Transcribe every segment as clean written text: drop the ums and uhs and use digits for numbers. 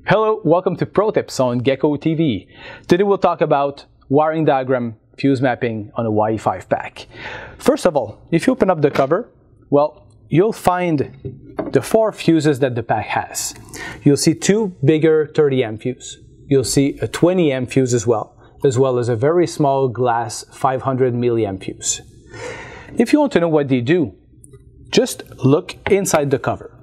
Hello, welcome to Pro Tips on Gecko TV. Today we'll talk about wiring diagram fuse mapping on a IN.YE 5 pack. First of all, if you open up the cover, well, you'll find the 4 fuses that the pack has. You'll see 2 bigger 30 amp fuse. You'll see a 20 amp fuse as well as a very small glass 500 milliamp fuse. If you want to know what they do, just look inside the cover.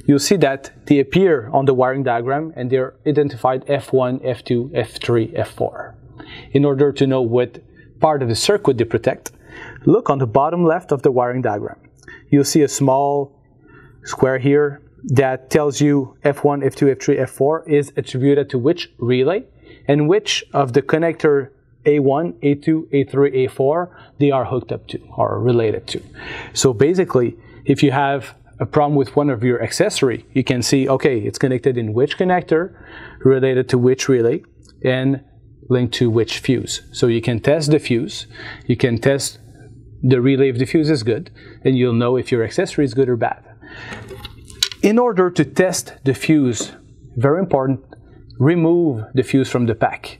You'll see that they appear on the wiring diagram and they're identified F1, F2, F3, F4. In order to know what part of the circuit they protect, look on the bottom left of the wiring diagram. You'll see a small square here that tells you F1, F2, F3, F4 is attributed to which relay and which of the connector A1, A2, A3, A4 they are hooked up to or related to. So basically, if you have a problem with one of your accessory, you can see, okay, it's connected in which connector, related to which relay, and linked to which fuse. So you can test the fuse, you can test the relay if the fuse is good, and you'll know if your accessory is good or bad. In order to test the fuse, very important, remove the fuse from the pack.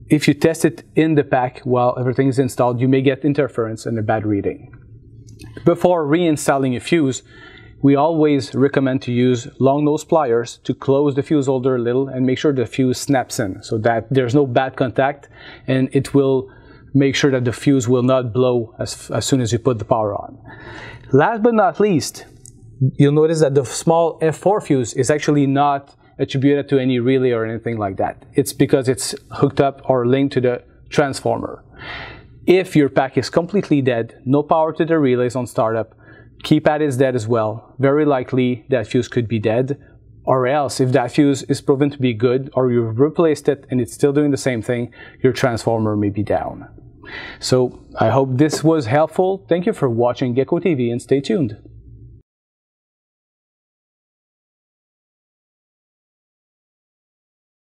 If you test it in the pack while everything is installed, you may get interference and a bad reading. Before reinstalling a fuse, we always recommend to use long nose pliers to close the fuse holder a little and make sure the fuse snaps in so that there's no bad contact, and it will make sure that the fuse will not blow as soon as you put the power on. Last but not least, you'll notice that the small F4 fuse is actually not attributed to any relay or anything like that. It's because it's hooked up or linked to the transformer. If your pack is completely dead, no power to the relays on startup, keypad is dead as well, very likely that fuse could be dead, or else if that fuse is proven to be good or you've replaced it and it's still doing the same thing, your transformer may be down. So I hope this was helpful. Thank you for watching Gecko TV and stay tuned.